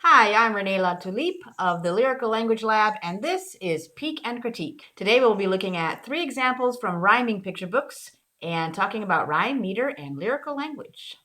Hi, I'm Renee Latulippe of the Lyrical Language Lab, and this is Peek and Critique. Today we'll be looking at 3 examples from rhyming picture books and talking about rhyme, meter, and lyrical language.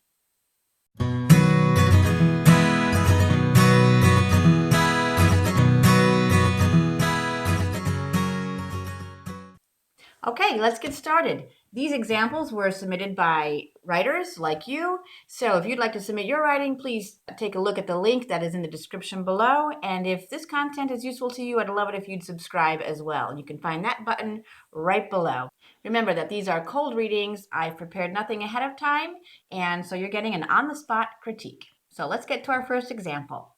Okay, let's get started. These examples were submitted by writers like you. So if you'd like to submit your writing, please take a look at the link that is in the description below. And if this content is useful to you, I'd love it if you'd subscribe as well. You can find that button right below. Remember that these are cold readings. I've prepared nothing ahead of time, and so you're getting an on-the-spot critique. So let's get to our first example.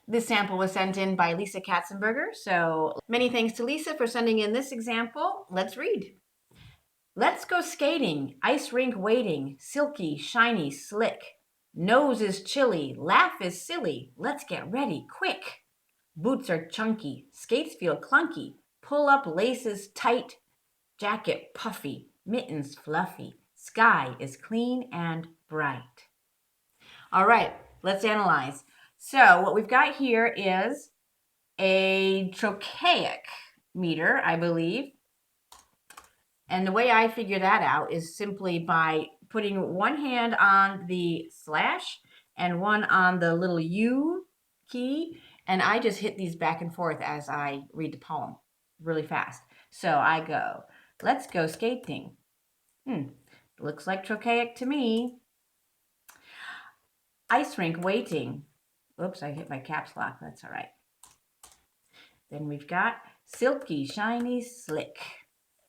This sample was sent in by Lisa Katzenberger, so many thanks to Lisa for sending in this example. Let's read. Let's go skating, ice rink waiting, silky, shiny, slick. Nose is chilly, laugh is silly, let's get ready, quick. Boots are chunky, skates feel clunky, pull up laces tight, jacket puffy, mittens fluffy, sky is clean and bright. All right, let's analyze. So what we've got here is a trochaic meter, I believe. And the way I figure that out is simply by putting one hand on the slash and one on the little U key. And I just hit these back and forth as I read the poem really fast. So I go, let's go skating. Looks like trochaic to me. Ice rink waiting. Oops, I hit my caps lock. That's all right. Then we've got silky, shiny, slick.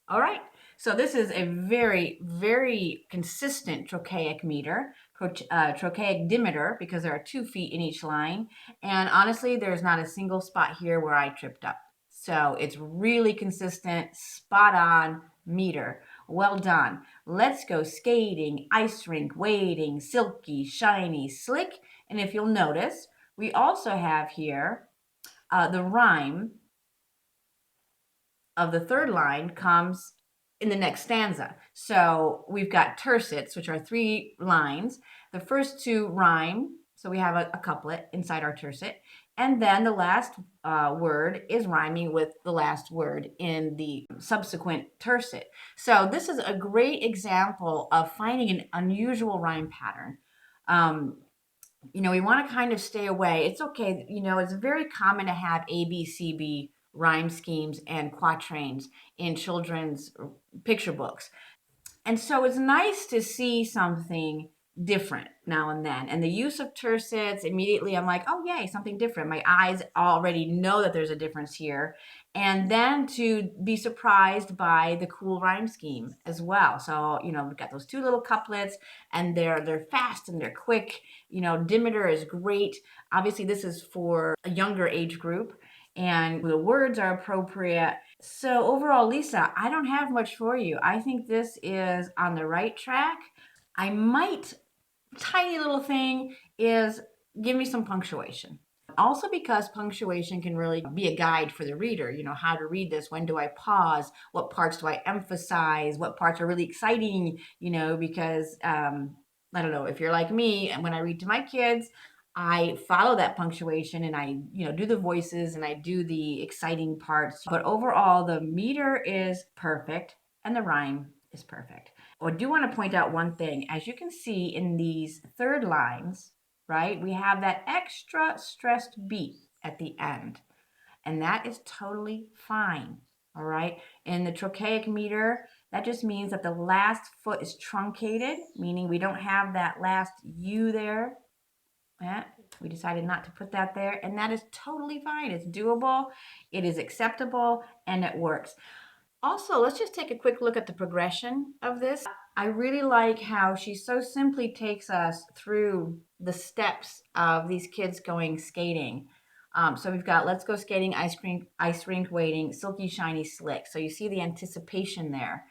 All right, so this is a very, very consistent trochaic meter, trochaic dimeter, because there are 2 feet in each line. And honestly, there's not a single spot here where I tripped up. So it's really consistent, spot on meter. Well done. Let's go skating, ice rink waiting, silky, shiny, slick. And if you'll notice, we also have here the rhyme of the third line comes in the next stanza. So we've got tercets, which are 3 lines. The first 2 rhyme, so we have a couplet inside our tercet. And then the last word is rhyming with the last word in the subsequent tercet. So this is a great example of finding an unusual rhyme pattern. We want to kind of stay away. It's okay. It's very common to have A, B, C, B rhyme schemes and quatrains in children's picture books. And so it's nice to see something different now and then. And the use of tercets, immediately I'm like, oh, yay, something different. My eyes already know that there's a difference here. And then to be surprised by the cool rhyme scheme as well. So, we've got those 2 little couplets, and they're fast and they're quick. Dimeter is great. Obviously, this is for a younger age group, and the words are appropriate. So overall, Lisa, I don't have much for you. I think this is on the right track. Tiny little thing is give me some punctuation. Also, because punctuation can really be a guide for the reader, how to read this. When do I pause? What parts do I emphasize? What parts are really exciting? Because I don't know, if you're like me, and when I read to my kids, I follow that punctuation and I, do the voices and I do the exciting parts. But overall, the meter is perfect and the rhyme is perfect. I do want to point out one thing. As you can see in these third lines, right, we have that extra stressed beat at the end. And that is totally fine, all right? In the trochaic meter, that just means that the last foot is truncated, meaning we don't have that last U there. We decided not to put that there, and that is totally fine. It's doable, it is acceptable, and it works. Also, let's just take a quick look at the progression of this. I really like how she so simply takes us through the steps of these kids going skating. So we've got let's go skating, ice rink waiting, silky, shiny, slick. So you see the anticipation there.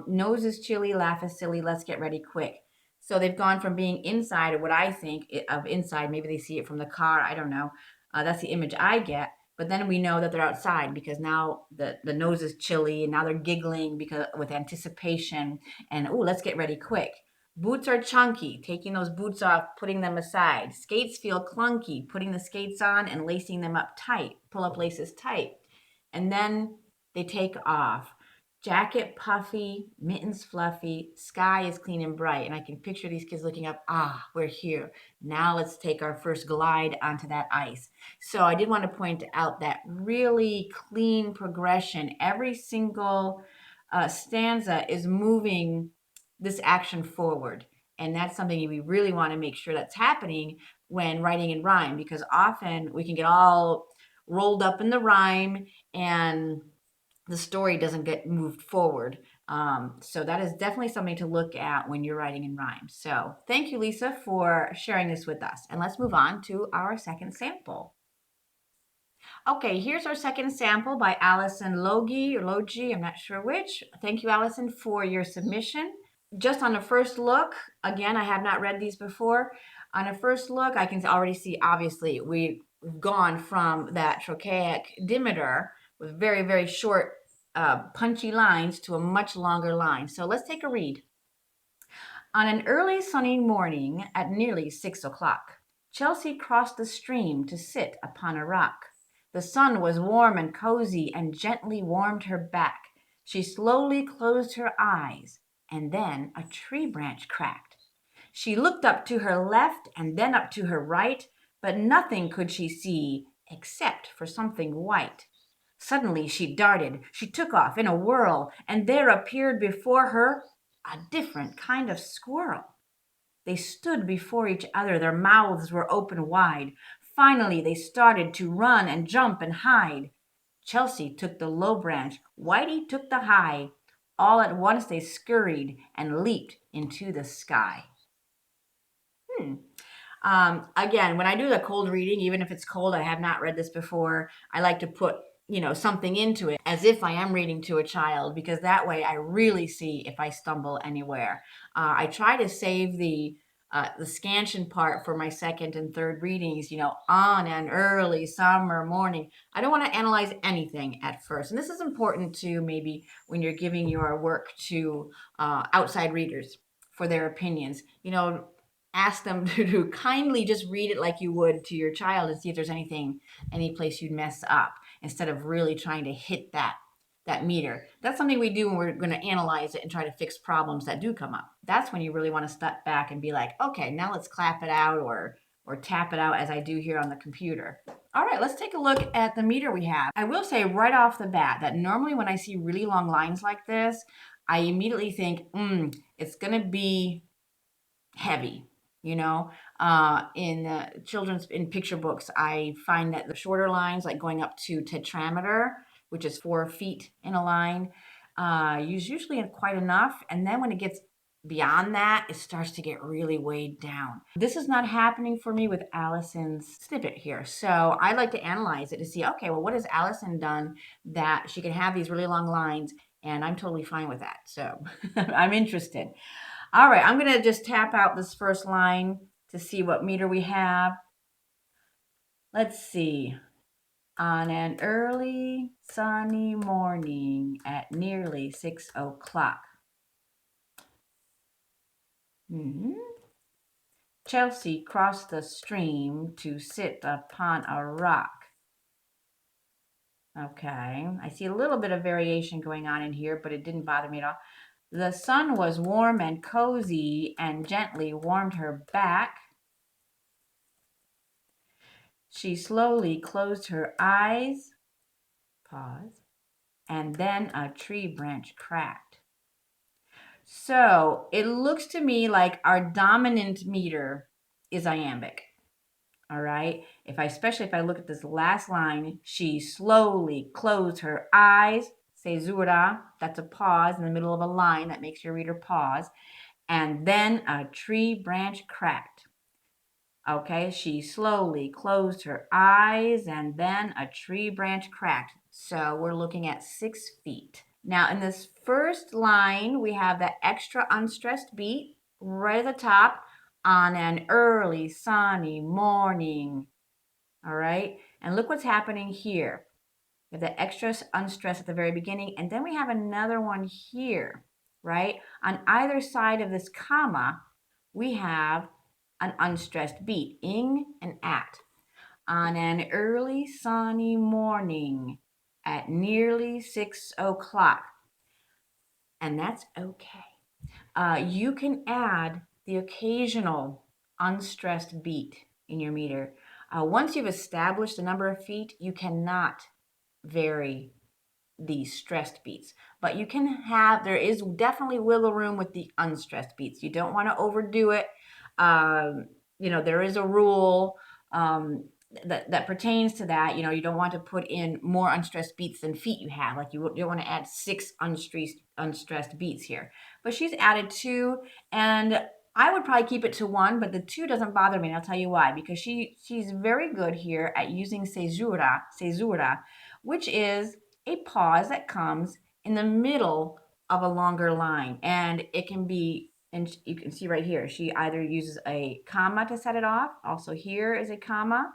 Nose is chilly, laugh is silly, let's get ready quick. So they've gone from being inside of what I think of inside. Maybe they see it from the car. I don't know. That's the image I get. But then we know that they're outside because now the nose is chilly and now they're giggling because with anticipation and, oh, let's get ready quick. Boots are chunky, taking those boots off, putting them aside. Skates feel clunky, putting the skates on and lacing them up tight. Pull up laces tight. And then they take off. Jacket puffy, mittens fluffy, sky is clean and bright. And I can picture these kids looking up, ah, we're here. Now let's take our first glide onto that ice. So I did want to point out that really clean progression. Every single stanza is moving this action forward. And that's something we really want to make sure that's happening when writing in rhyme, because often we can get all rolled up in the rhyme and the story doesn't get moved forward. So that is definitely something to look at when you're writing in rhyme. So thank you, Lisa, for sharing this with us. And let's move on to our second sample. Okay, here's our second sample by Allison Logie or Logie, I'm not sure which. Thank you, Allison, for your submission. Just on a first look, again, I have not read these before. On a first look, I can already see, obviously, we've gone from that Trochaic dimeter with very, very short, punchy lines to a much longer line. So let's take a read. On an early sunny morning at nearly 6 o'clock, Chelsea crossed the stream to sit upon a rock. The sun was warm and cozy and gently warmed her back. She slowly closed her eyes, and then a tree branch cracked. She looked up to her left and then up to her right, but nothing could she see except for something white. Suddenly she darted, she took off in a whirl, and there appeared before her a different kind of squirrel. They stood before each other, their mouths were open wide. Finally, they started to run and jump and hide. Chelsea took the low branch, Whitey took the high. All at once they scurried and leaped into the sky. Again, when I do the cold reading, even if it's cold, I have not read this before, I like to put, something into it as if I am reading to a child, because that way I really see if I stumble anywhere. I try to save the scansion part for my second and third readings, on an early summer morning. I don't want to analyze anything at first. And this is important too, maybe when you're giving your work to outside readers for their opinions. Ask them to kindly just read it like you would to your child and see if there's any place you'd mess up, instead of really trying to hit that meter. That's something we do when we're going to analyze it and try to fix problems that do come up. That's when you really want to step back and be like, okay, now let's clap it out or tap it out as I do here on the computer. All right, let's take a look at the meter we have. I will say right off the bat that normally when I see really long lines like this, I immediately think, it's going to be heavy. In children's in picture books, I find that the shorter lines, like going up to tetrameter, which is 4 feet in a line, is usually quite enough. And then when it gets beyond that, it starts to get really weighed down. This is not happening for me with Allison's snippet here. So I like to analyze it to see, okay, well, what has Allison done that she can have these really long lines? And I'm totally fine with that. So I'm interested. All right, I'm going to just tap out this first line to see what meter we have. Let's see. On an early sunny morning at nearly 6 o'clock. Chelsea crossed the stream to sit upon a rock. Okay, I see a little bit of variation going on in here, but it didn't bother me at all. The sun was warm and cozy and gently warmed her back. She slowly closed her eyes, pause, and then a tree branch cracked. So it looks to me like our dominant meter is iambic. All right. Especially if I look at this last line, she slowly closed her eyes. Cesura, that's a pause in the middle of a line that makes your reader pause. And then a tree branch cracked. Okay, she slowly closed her eyes and then a tree branch cracked. So we're looking at 6 feet. Now in this first line, we have that extra unstressed beat right at the top. On an early sunny morning. All right, and look what's happening here. We have the extra unstressed at the very beginning, and then we have another one here right? On either side of this comma, we have an unstressed beat, ing and at. On an early sunny morning at nearly 6 o'clock. And that's okay. You can add the occasional unstressed beat in your meter. Once you've established a number of feet, you cannot vary the stressed beats, but you can have, there is definitely wiggle room with the unstressed beats. You don't want to overdo it. There is a rule that pertains to that. You don't want to put in more unstressed beats than feet you have. Like you don't want to add 6 unstressed beats here. But she's added 2, and I would probably keep it to 1, but the 2 doesn't bother me, and I'll tell you why. Because she's very good here at using caesura, which is a pause that comes in the middle of a longer line. And it can be, and you can see right here, she either uses a comma to set it off. Also here is a comma.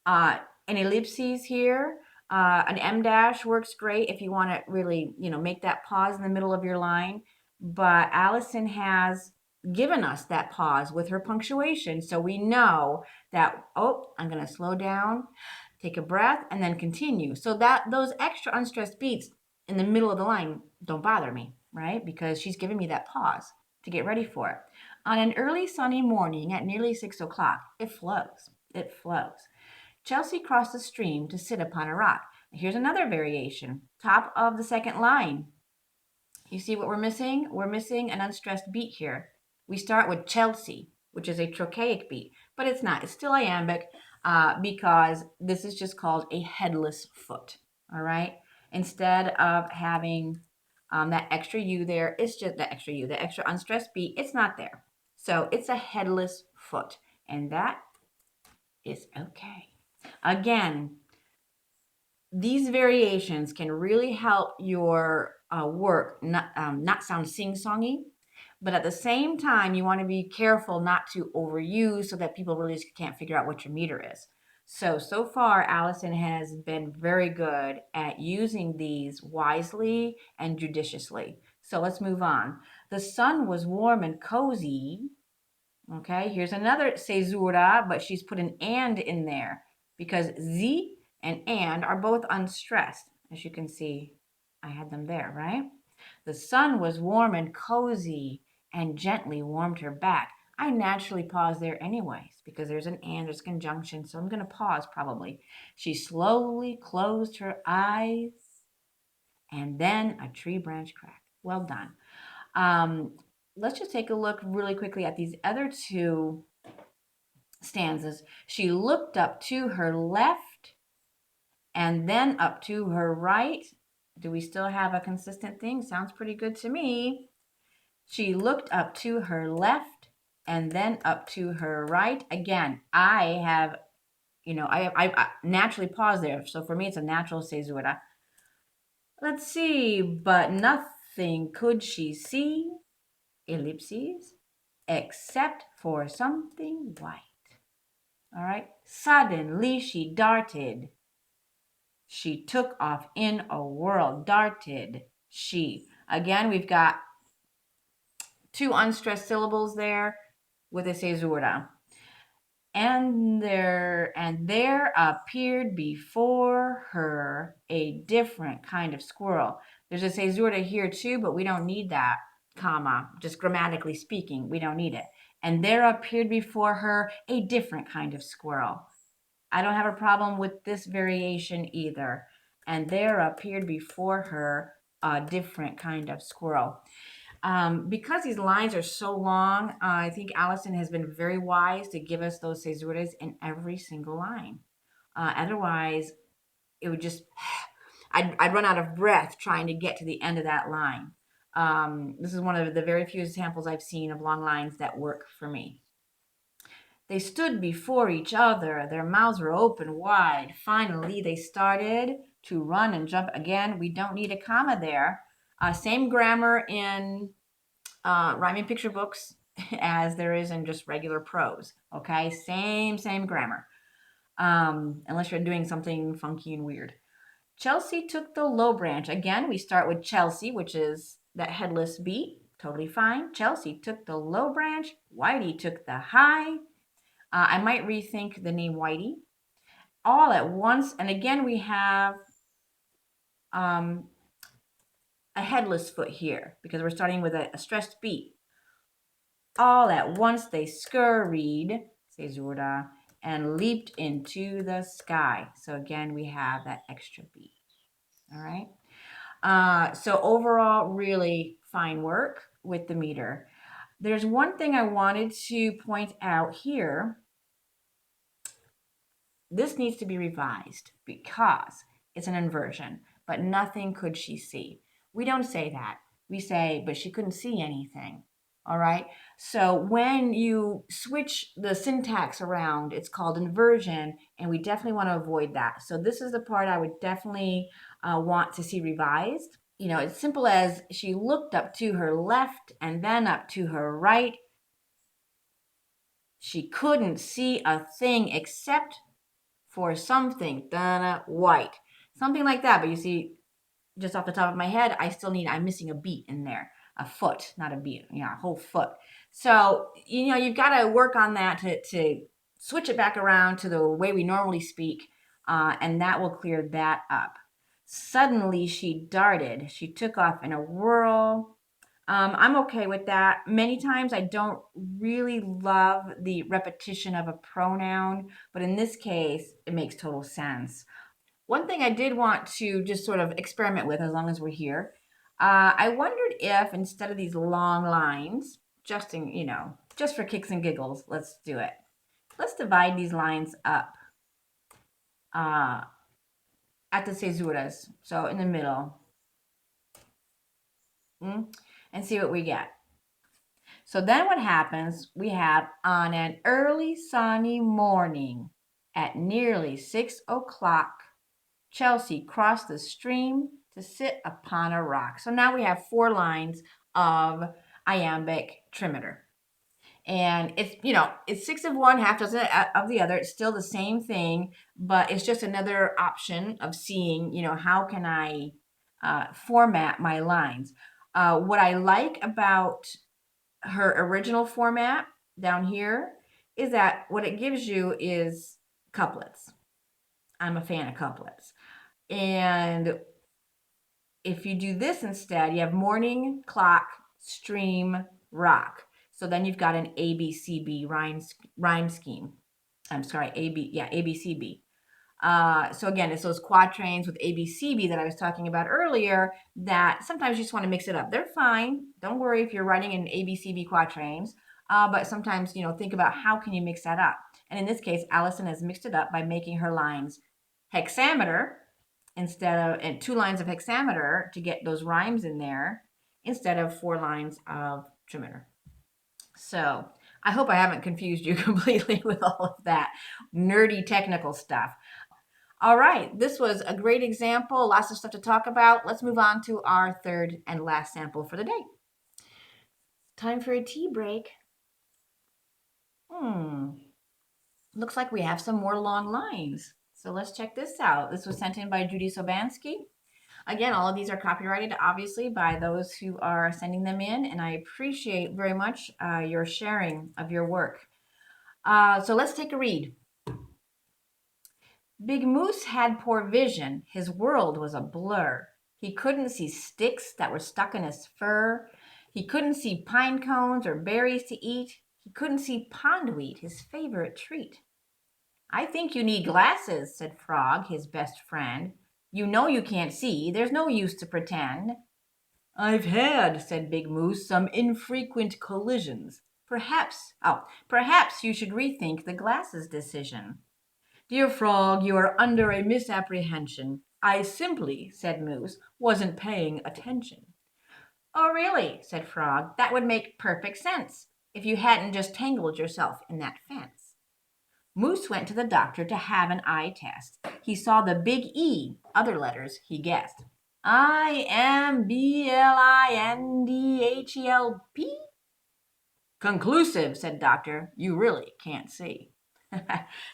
An ellipses here. An em dash works great if you want to really, make that pause in the middle of your line. But Allison has given us that pause with her punctuation. So we know that, I'm going to slow down, take a breath, and then continue. So that those extra unstressed beats in the middle of the line don't bother me, right? Because she's giving me that pause to get ready for it. On an early sunny morning at nearly 6 o'clock, it flows. It flows. Chelsea crossed the stream to sit upon a rock. Here's another variation. Top of the second line. You see what we're missing? We're missing an unstressed beat here. We start with Chelsea, which is a trochaic beat, but it's not. It's still iambic because this is just called a headless foot, all right? Instead of having that extra U there, it's just the extra U, the extra unstressed beat, it's not there. So it's a headless foot, and that is okay. Again, these variations can really help your work not sound sing-songy, but at the same time, you want to be careful not to overuse so that people really just can't figure out what your meter is. So far, Allison has been very good at using these wisely and judiciously. So let's move on. The sun was warm and cozy. Okay, here's another caesura, but she's put an and in there because z and are both unstressed. As you can see, I had them there, right? The sun was warm and cozy and gently warmed her back. I naturally pause there anyways because there's an and, there's conjunction, so I'm going to pause probably. She slowly closed her eyes and then a tree branch cracked. Well done. Let's just take a look really quickly at these other 2 stanzas. She looked up to her left and then up to her right. Do we still have a consistent thing? Sounds pretty good to me. She looked up to her left and then up to her right. Again, I have, I naturally pause there. So for me, it's a natural caesura. Let's see, but nothing could she see, ellipses, except for something white. All right. Suddenly she darted. She took off in a whirl. Darted. She. Again, we've got 2 unstressed syllables there with a caesura. And there appeared before her a different kind of squirrel. There's a caesura here too, but we don't need that comma. Just grammatically speaking, we don't need it. And there appeared before her a different kind of squirrel. I don't have a problem with this variation either. And there appeared before her a different kind of squirrel. Because these lines are so long, I think Allison has been very wise to give us those caesuras in every single line. Otherwise, it would just, I'd run out of breath trying to get to the end of that line. This is one of the very few examples I've seen of long lines that work for me. They stood before each other. Their mouths were open wide. Finally, they started to run and jump. Again, we don't need a comma there. Same grammar in rhyming picture books as there is in just regular prose. Okay, same grammar. Unless you're doing something funky and weird. Chelsea took the low branch. Again, we start with Chelsea, which is that headless beat. Totally fine. Chelsea took the low branch. Whitey took the high. I might rethink the name Whitey. All at once. And again, we have a headless foot here because we're starting with a stressed beat. All at once they scurried, Caesura, and leaped into the sky. So again, we have that extra beat. All right. So overall, really fine work with the meter. There's one thing I wanted to point out here. This needs to be revised because it's an inversion, but nothing could she see. We don't say that. We say, but she couldn't see anything. All right. So when you switch the syntax around, it's called inversion, and we definitely want to avoid that. So this is the part I would definitely want to see revised. You know, it's simple as she looked up to her left and then up to her right. She couldn't see a thing except for something, white. Something like that. But you see, just off the top of my head, I'm missing a beat in there. A foot, not a beat, a whole foot. So, you've got to work on that to switch it back around to the way we normally speak, and that will clear that up. Suddenly she darted. She took off in a whirl. I'm okay with that. Many times I don't really love the repetition of a pronoun, but in this case, it makes total sense. One thing I did want to just sort of experiment with as long as we're here, I wondered if instead of these long lines, just for kicks and giggles, let's do it. Let's divide these lines up at the cesuras, so in the middle, and see what we get. So then what happens, we have on an early sunny morning at nearly 6 o'clock, Chelsea crossed the stream to sit upon a rock. So now we have 4 lines of iambic trimeter. And it's 6 of one, half dozen of the other. It's still the same thing, but it's just another option of seeing, how can I format my lines. What I like about her original format down here is that what it gives you is couplets. I'm a fan of couplets. And if you do this instead, you have morning, clock, stream, rock. So then you've got an ABCB rhyme scheme. I'm sorry, ABCB. So again, it's those quatrains with ABCB that I was talking about earlier that sometimes you just want to mix it up. They're fine. Don't worry if you're writing in ABCB quatrains. But sometimes, think about how can you mix that up. And in this case, Allison has mixed it up by making her lines hexameter and 2 lines of hexameter to get those rhymes in there instead of 4 lines of trimeter. So I hope I haven't confused you completely with all of that nerdy technical stuff. All right, this was a great example, lots of stuff to talk about. Let's move on to our third and last sample for the day. Time for a tea break. Looks like we have some more long lines. So let's check this out. This was sent in by Judy Sobansky. Again, all of these are copyrighted, obviously, by those who are sending them in, and I appreciate very much your sharing of your work. So let's take a read. Big Moose had poor vision. His world was a blur. He couldn't see sticks that were stuck in his fur. He couldn't see pine cones or berries to eat. He couldn't see pondweed, his favorite treat. I think you need glasses, said Frog, his best friend. You know you can't see. There's no use to pretend. I've had, said Big Moose, some infrequent collisions. Perhaps you should rethink the glasses decision. Dear Frog, you are under a misapprehension. I simply, said Moose, wasn't paying attention. Oh, really, said Frog. That would make perfect sense if you hadn't just tangled yourself in that fence. Moose went to the doctor to have an eye test. He saw the big E, other letters he guessed. IMBLINDHELP? Conclusive, said Doctor. You really can't see.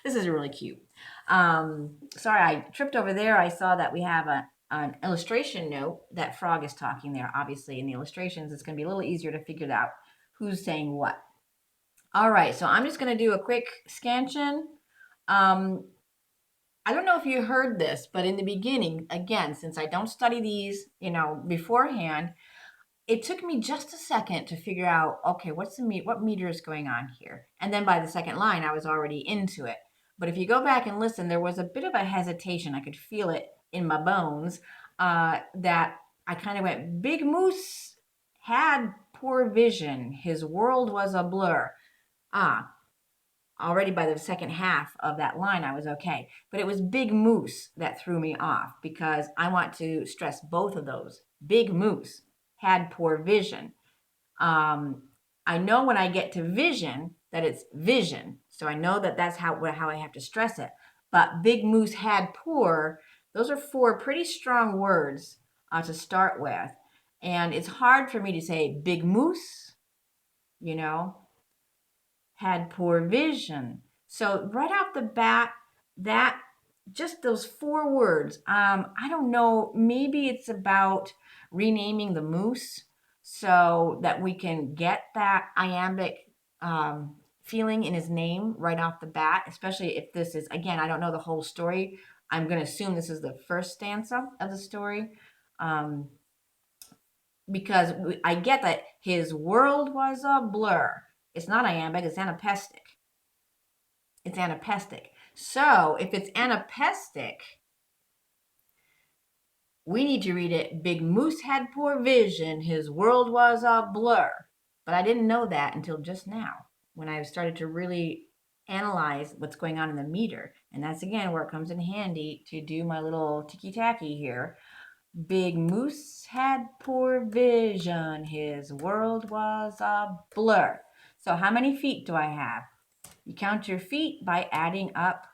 This is really cute. Sorry, I tripped over there. I saw that we have a an illustration note that frog is talking there. Obviously, in the illustrations, it's going to be a little easier to figure out who's saying what. All right, so I'm just going to do a quick scansion. I don't know if you heard this, but in the beginning, again, since I don't study these, beforehand, it took me just a second to figure out, okay, what meter is going on here? And then by the second line, I was already into it. But if you go back and listen, there was a bit of a hesitation. I could feel it in my bones that I kind of went, Big Moose had poor vision. His world was a blur. Already by the second half of that line, I was okay. But it was Big Moose that threw me off because I want to stress both of those. Big Moose had poor vision. I know when I get to vision that it's vision. So I know that that's how I have to stress it. But Big Moose had poor, those are 4 pretty strong words to start with. And it's hard for me to say Big Moose, had poor vision. So right off the bat, that just those 4 words, I don't know, maybe it's about renaming the moose so that we can get that iambic feeling in his name right off the bat, especially if this is, again, I don't know the whole story. I'm going to assume this is the first stanza of the story. Because I get that his world was a blur. It's not iambic, it's anapestic. It's anapestic. So if it's anapestic, we need to read it, Big Moose had poor vision, his world was a blur. But I didn't know that until just now when I started to really analyze what's going on in the meter. And that's again where it comes in handy to do my little ticky-tacky here. Big Moose had poor vision. His world was a blur. So how many feet do I have? You count your feet by adding up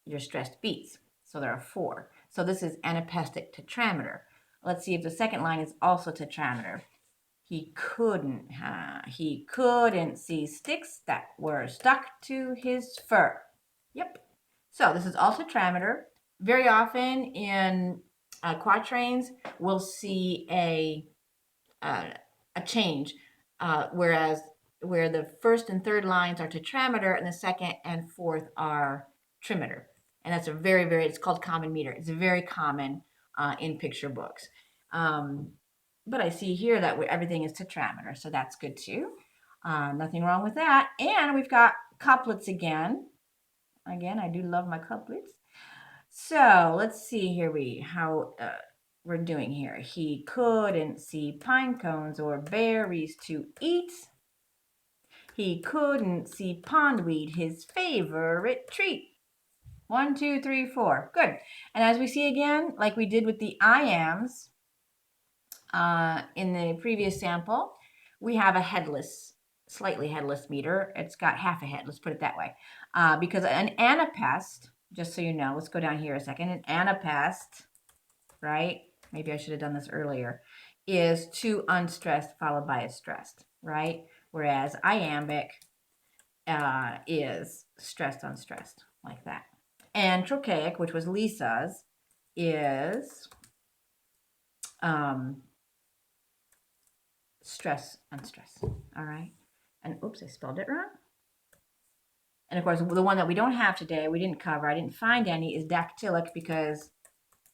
your stressed beats. So there are 4. So this is anapestic tetrameter. Let's see if the second line is also tetrameter. He couldn't see sticks that were stuck to his fur. Yep. So this is all tetrameter. Very often in quatrains, we'll see a change, whereas where the first and third lines are tetrameter and the second and fourth are trimeter. And that's a very, very, it's called common meter. It's very common in picture books. But I see here that everything is tetrameter, so that's good too. Nothing wrong with that. And we've got couplets again. Again, I do love my couplets. So let's see here how we're doing here. He couldn't see pine cones or berries to eat. He couldn't see pondweed, his favorite treat. 1, 2, 3, 4. Good. And as we see again, like we did with the iams in the previous sample, we have a headless, slightly headless meter. It's got half a head, let's put it that way. Because an anapest, just so you know, let's go down here a second. An anapest, right? Maybe I should have done this earlier, is 2 unstressed followed by a stressed, right? Whereas iambic is stressed, unstressed, like that. And trochaic, which was Lisa's, is stress, unstressed, all right? And oops, I spelled it wrong. And of course, the one that we don't have today, we didn't cover, I didn't find any, is dactylic because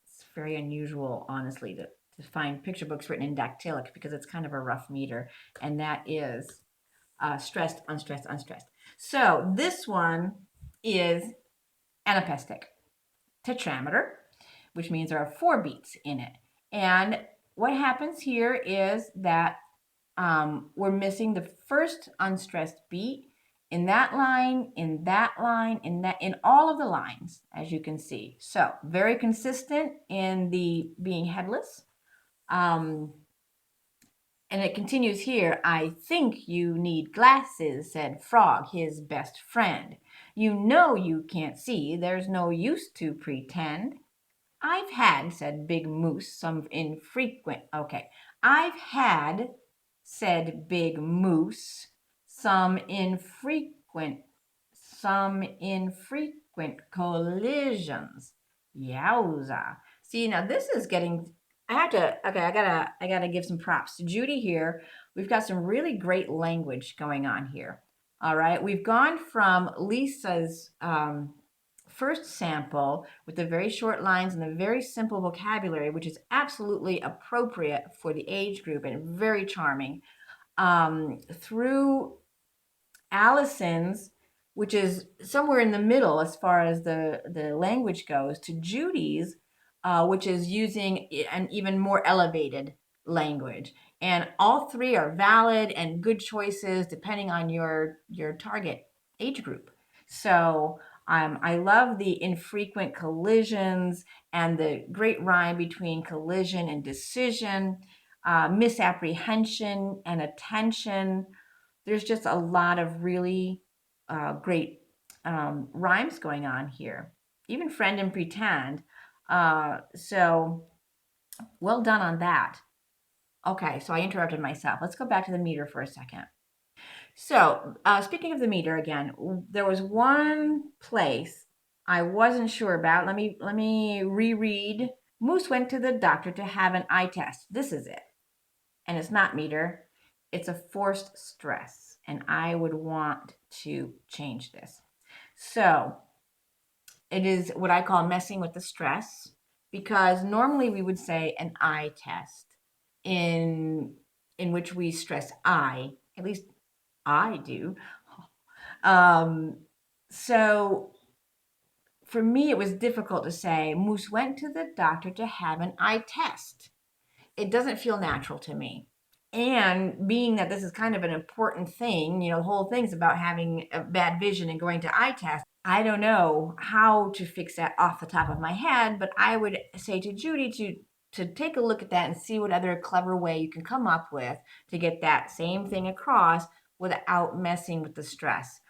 it's very unusual, honestly, to find picture books written in dactylic because it's kind of a rough meter. And that is stressed, unstressed, unstressed. So this one is anapestic tetrameter, which means there are 4 beats in it. And what happens here is that we're missing the first unstressed beat in that line, in that line, in all of the lines, as you can see. So very consistent in the being headless. And it continues here. I think you need glasses, said Frog, his best friend. You know you can't see. There's no use to pretend. I've had, said Big Moose, some infrequent. Okay. I've had, said Big Moose, some infrequent collisions. Yowza. See, now this is getting, okay, I gotta give some props to Judy here. We've got some really great language going on here. All right, we've gone from Lisa's first sample with the very short lines and the very simple vocabulary, which is absolutely appropriate for the age group and very charming, through Allison's, which is somewhere in the middle as far as the language goes, to Judy's, which is using an even more elevated language. And all three are valid and good choices depending on your target age group. So I love the infrequent collisions and the great rhyme between collision and decision, misapprehension and attention. There's just a lot of really great rhymes going on here, even friend and pretend. So well done on that. Okay, so I interrupted myself. Let's go back to the meter for a second. So speaking of the meter again, there was one place I wasn't sure about. Let me reread. Moose went to the doctor to have an eye test. This is it. And it's not meter. It's a forced stress. And I would want to change this. So it is what I call messing with the stress, because normally we would say an eye test in which we stress I, at least I do. So for me, it was difficult to say Moose went to the doctor to have an eye test. It doesn't feel natural to me. And being that this is kind of an important thing, the whole thing's about having a bad vision and going to eye test. I don't know how to fix that off the top of my head, but I would say to Judy to take a look at that and see what other clever way you can come up with to get that same thing across without messing with the stress.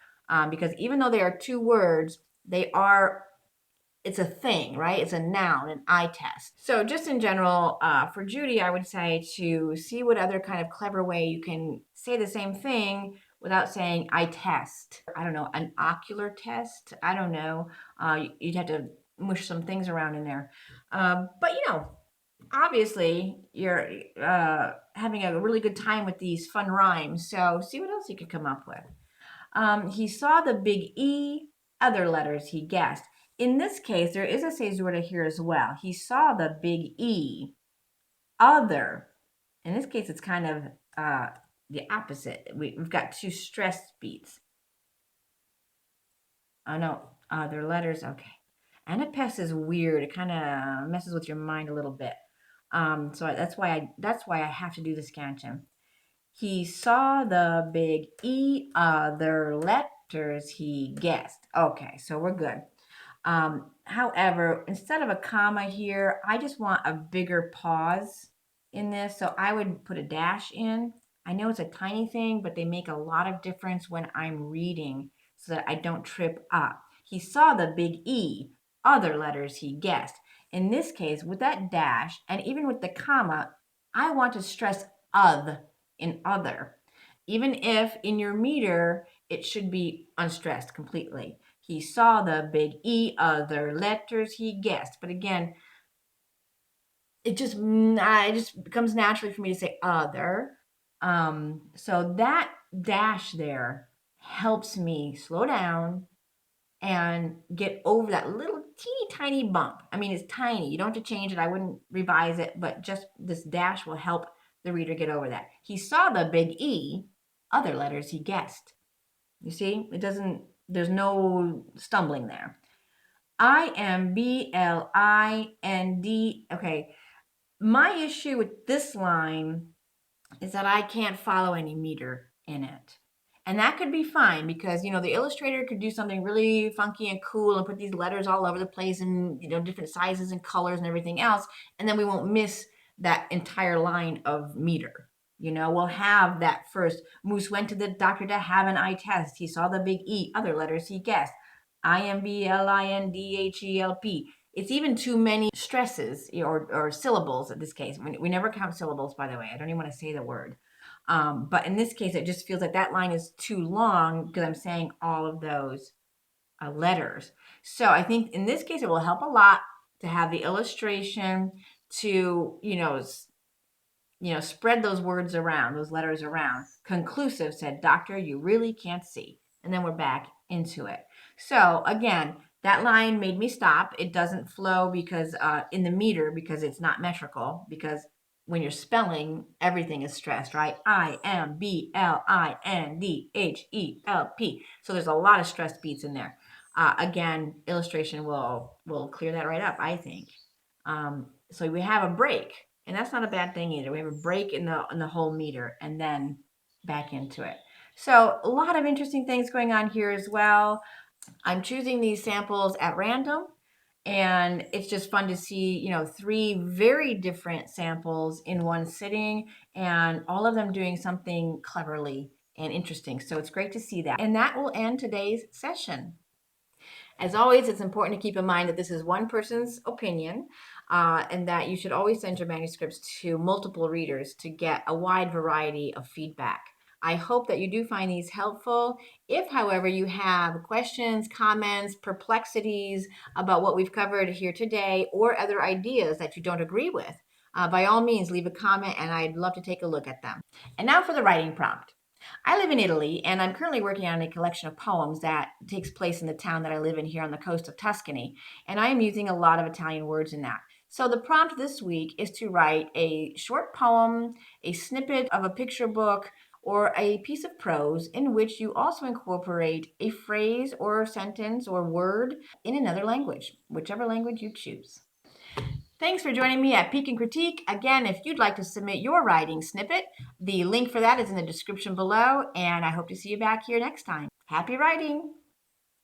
Because even though they are two words, it's a thing, right? It's a noun, an eye test. So just in general, for Judy, I would say to see what other kind of clever way you can say the same thing without saying eye test. I don't know, an ocular test? I don't know. You'd have to mush some things around in there. But obviously you're having a really good time with these fun rhymes. So see what else you could come up with. He saw the big E, other letters he guessed. In this case, there is a caesura here as well. He saw the big E, other. In this case, it's kind of the opposite. We've got two stressed beats. Oh, no, other letters. Okay. Anapestic is weird. It kind of messes with your mind a little bit. So that's why I have to do the scansion. He saw the big E, other letters he guessed. Okay, so we're good. However, instead of a comma here, I just want a bigger pause in this. So I would put a dash in. I know it's a tiny thing, but they make a lot of difference when I'm reading so that I don't trip up. He saw the big E, other letters he guessed. In this case, with that dash and even with the comma, I want to stress oth in other. Even if in your meter, it should be unstressed completely. He saw the big E, other letters he guessed. But again, it just becomes naturally for me to say other. So that dash there helps me slow down and get over that little teeny tiny bump. I mean, it's tiny. You don't have to change it. I wouldn't revise it, but just this dash will help the reader get over that. He saw the big E, other letters he guessed. You see, there's no stumbling there. iamblind. Okay, my issue with this line is that I can't follow any meter in it. And that could be fine because, the illustrator could do something really funky and cool and put these letters all over the place and, different sizes and colors and everything else. And then we won't miss that entire line of meter. We'll have that first. Moose went to the doctor to have an eye test. He saw the big E, other letters he guessed. iamblind. It's even too many stresses or syllables in this case. We never count syllables, by the way. I don't even want to say the word. But in this case, it just feels like that line is too long because I'm saying all of those letters. So I think in this case, it will help a lot to have the illustration, to, spread those words around, those letters around. Conclusive said, "Doctor, you really can't see." And then we're back into it. So again, that line made me stop. It doesn't flow because in the meter, because it's not metrical, because when you're spelling, everything is stressed, right? IMBLINDHELP. So there's a lot of stressed beats in there. Again, illustration will clear that right up, I think. So we have a break, and that's not a bad thing either. We have a break in the whole meter, and then back into it. So a lot of interesting things going on here as well. I'm choosing these samples at random, and it's just fun to see, 3 very different samples in one sitting, and all of them doing something cleverly and interesting. So it's great to see that. And that will end today's session. As always, it's important to keep in mind that this is one person's opinion, and that you should always send your manuscripts to multiple readers to get a wide variety of feedback. I hope that you do find these helpful. If, however, you have questions, comments, perplexities about what we've covered here today, or other ideas that you don't agree with, by all means, leave a comment and I'd love to take a look at them. And now for the writing prompt. I live in Italy, and I'm currently working on a collection of poems that takes place in the town that I live in here on the coast of Tuscany, and I am using a lot of Italian words in that. So the prompt this week is to write a short poem, a snippet of a picture book, or a piece of prose in which you also incorporate a phrase or sentence or word in another language, whichever language you choose. Thanks for joining me at Peek and Critique. Again, if you'd like to submit your writing snippet, the link for that is in the description below, and I hope to see you back here next time. Happy writing!